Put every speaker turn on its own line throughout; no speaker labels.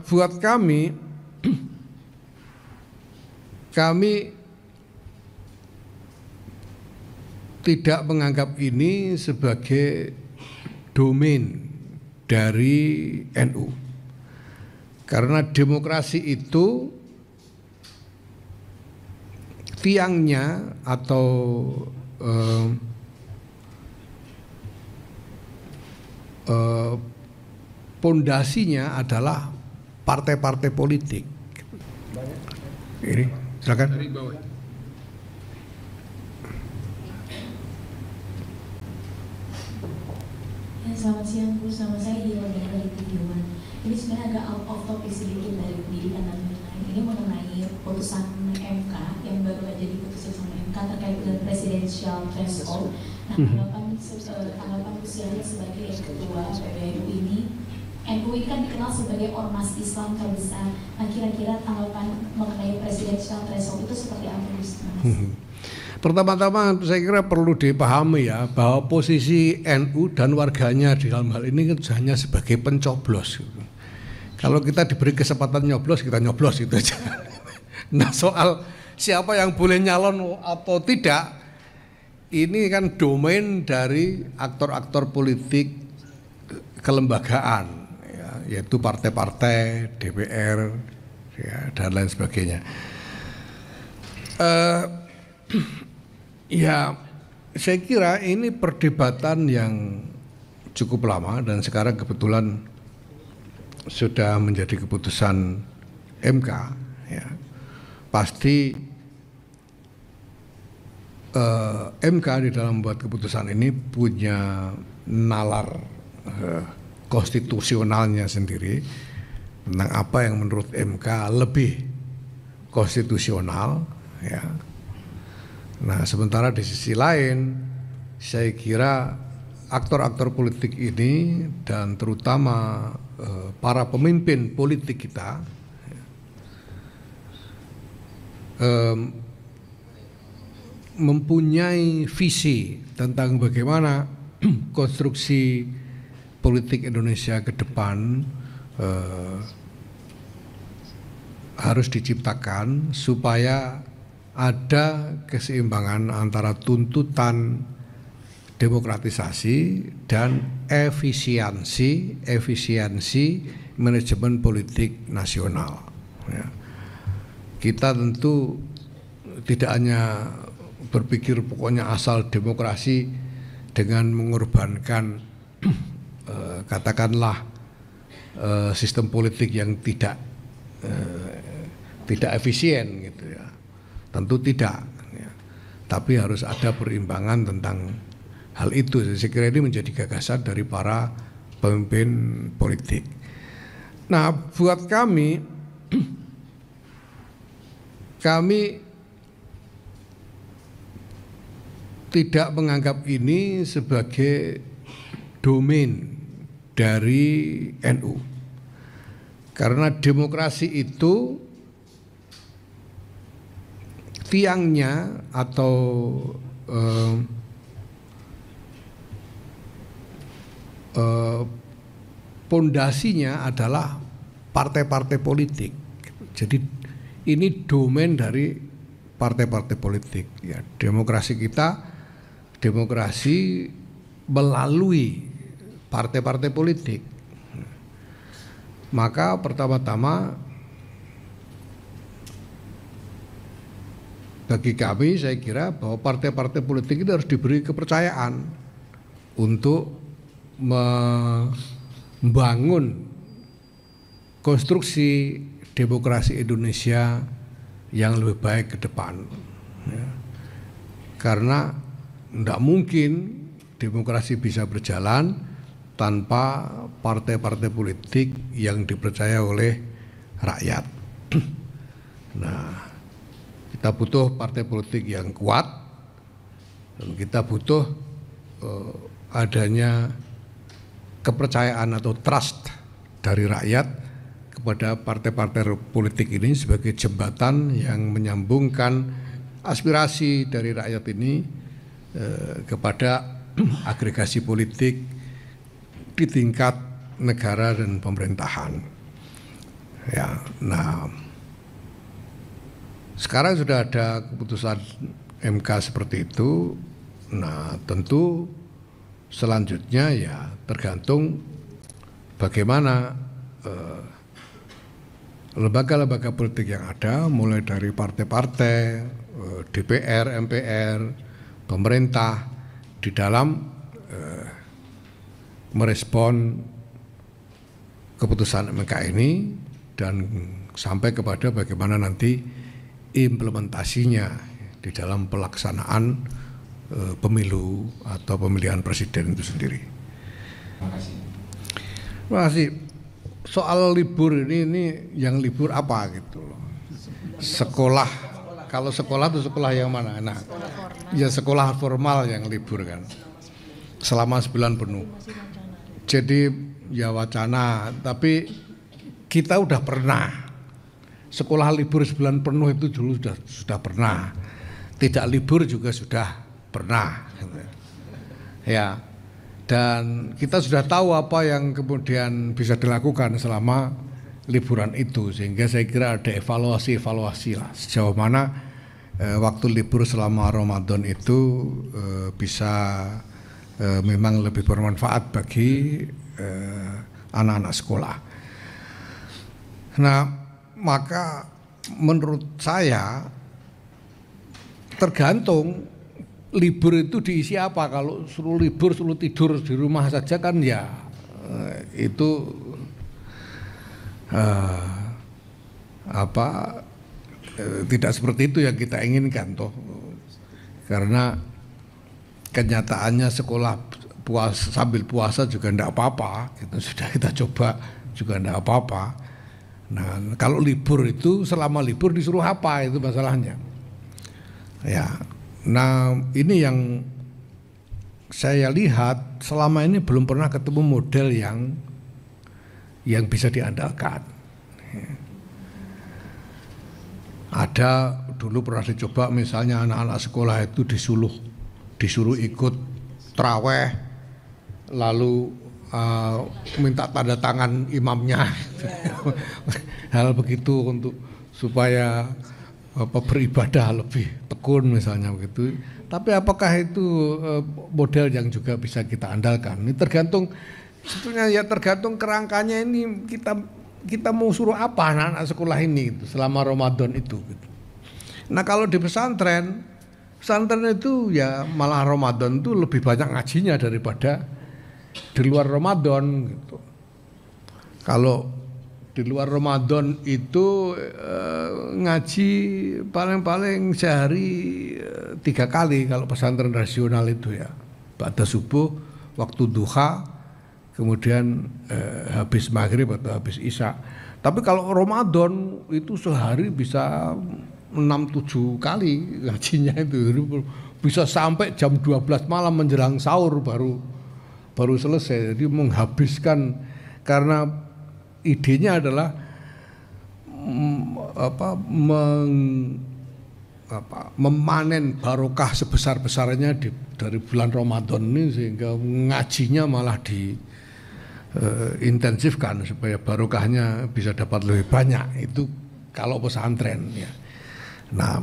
buat kami tidak menganggap ini sebagai domain dari NU. Karena demokrasi itu tiangnya atau pondasinya adalah partai-partai politik. Ini silakan.
Dari bawah.
Ya, selamat siang Bu, sama saya Hilda dari TV One. Ini sebenarnya agak out of topic sedikit dari pendidikan dan lain-lain. Ini mengenai putusan MK yang baru aja diputuskan sama MK terkait dengan presidensial threshold. Nah, tanggapan Bu Syahri sebagai ketua PBNU ini, NU ini kan dikenal sebagai ormas Islam terbesar. Nah, kira-kira tanggapan mengenai presidensial threshold itu seperti apa Bu?
Pertama-tama saya kira perlu dipahami ya bahwa posisi NU dan warganya di dalam hal ini kan hanya sebagai pencoblos. Kalau kita diberi kesempatan nyoblos, kita nyoblos itu aja. Nah, soal siapa yang boleh nyalon atau tidak, ini kan domain dari aktor-aktor politik kelembagaan, ya, yaitu partai-partai, DPR, ya, dan lain sebagainya. Ya, saya kira ini perdebatan yang cukup lama dan sekarang kebetulan sudah menjadi keputusan MK. Ya. Pasti MK di dalam membuat keputusan ini punya nalar konstitusionalnya sendiri tentang apa yang menurut MK lebih konstitusional. Ya. Nah, sementara di sisi lain, saya kira aktor-aktor politik ini dan terutama para pemimpin politik kita mempunyai visi tentang bagaimana konstruksi politik Indonesia ke depan harus diciptakan supaya ada keseimbangan antara tuntutan demokratisasi dan efisiensi manajemen politik nasional. Ya. Kita tentu tidak hanya berpikir pokoknya asal demokrasi dengan mengorbankan katakanlah sistem politik yang tidak efisien gitu ya. Tentu tidak, ya. Tapi harus ada perimbangan tentang hal itu. Saya kira ini menjadi gagasan dari para pemimpin politik. Nah, buat kami tidak menganggap ini sebagai domain dari NU. Karena demokrasi itu tiangnya atau pondasinya adalah partai-partai politik. Jadi ini domain dari partai-partai politik. Ya, demokrasi kita demokrasi melalui partai-partai politik. Maka pertama-tama bagi kami saya kira bahwa partai-partai politik itu harus diberi kepercayaan untuk membangun konstruksi demokrasi Indonesia yang lebih baik ke depan. Ya. Karena tidak mungkin demokrasi bisa berjalan tanpa partai-partai politik yang dipercaya oleh rakyat. Nah, kita butuh partai politik yang kuat dan kita butuh adanya kepercayaan atau trust dari rakyat kepada partai-partai politik ini sebagai jembatan yang menyambungkan aspirasi dari rakyat ini kepada agregasi politik di tingkat negara dan pemerintahan. Ya, nah sekarang sudah ada keputusan MK seperti itu. Nah, tentu selanjutnya ya tergantung bagaimana lembaga-lembaga politik yang ada, mulai dari partai-partai, DPR, MPR, pemerintah di dalam merespon keputusan MK ini dan sampai kepada bagaimana nanti implementasinya di dalam pelaksanaan pemilu atau pemilihan presiden itu sendiri.
Terima kasih.
Terima kasih. Soal libur ini yang libur apa gitu loh. Sekolah, kalau sekolah itu sekolah yang mana? Nah, ya sekolah formal yang libur kan, selama 9 penuh. Jadi ya wacana, tapi kita udah pernah sekolah libur 9 penuh itu dulu sudah pernah. Tidak libur juga sudah pernah. Ya, dan kita sudah tahu apa yang kemudian bisa dilakukan selama liburan itu, sehingga saya kira ada evaluasi lah sejauh mana waktu libur selama Ramadan itu bisa memang lebih bermanfaat bagi anak-anak sekolah. Nah, maka menurut saya tergantung libur itu diisi apa. Kalau suruh libur, suruh tidur di rumah saja kan ya itu tidak seperti itu yang kita inginkan toh. Karena kenyataannya sekolah sambil puasa juga enggak apa-apa, itu sudah kita coba juga enggak apa-apa. Nah, kalau libur itu selama libur disuruh apa, itu masalahnya. Ya. Nah, ini yang saya lihat selama ini belum pernah ketemu model yang bisa diandalkan. Ada dulu pernah dicoba misalnya anak-anak sekolah itu disuruh ikut traweh, lalu minta tanda tangan imamnya, hal begitu untuk supaya beribadah lebih tekun misalnya begitu. Tapi apakah itu model yang juga bisa kita andalkan? Ini tergantung, sebetulnya ya tergantung kerangkanya ini kita mau suruh apa anak-anak sekolah ini gitu, selama Ramadan itu gitu. Nah, kalau di pesantren itu ya malah Ramadan itu lebih banyak ngajinya daripada di luar Ramadan gitu. Kalau di luar Ramadan itu ngaji paling-paling sehari 3 kali kalau pesantren rasional itu ya. Ba'da subuh, waktu duha, kemudian habis maghrib atau habis isya. Tapi kalau Ramadan itu sehari bisa 6-7 kali ngajinya itu. Bisa sampai jam 12 malam menjelang sahur baru selesai. Jadi menghabiskan, karena idenya adalah memanen barokah sebesar-besarnya dari bulan Ramadan ini, sehingga ngajinya malah diintensifkan supaya barokahnya bisa dapat lebih banyak. Itu kalau pesantren ya. Nah,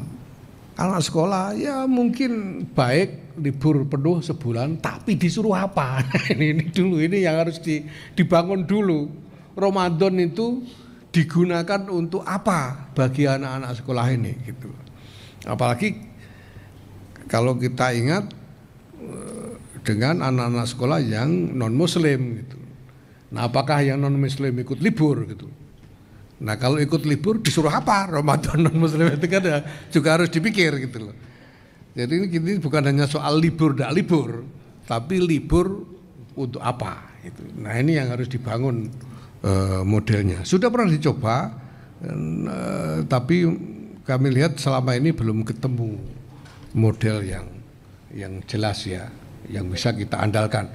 anak sekolah ya mungkin baik libur penuh sebulan, tapi disuruh apa? ini dulu, ini yang harus dibangun dulu. Ramadan itu digunakan untuk apa bagi anak-anak sekolah ini gitu. Apalagi kalau kita ingat dengan anak-anak sekolah yang non muslim gitu. Nah, apakah yang non muslim ikut libur gitu? Nah, kalau ikut libur disuruh apa? Ramadan non muslim itu kan juga harus dipikir gitu loh. Jadi ini bukan hanya soal libur tidak libur, tapi libur untuk apa gitu. Nah, ini yang harus dibangun modelnya. Sudah pernah dicoba, tapi kami lihat selama ini belum ketemu model yang jelas ya, yang bisa kita andalkan.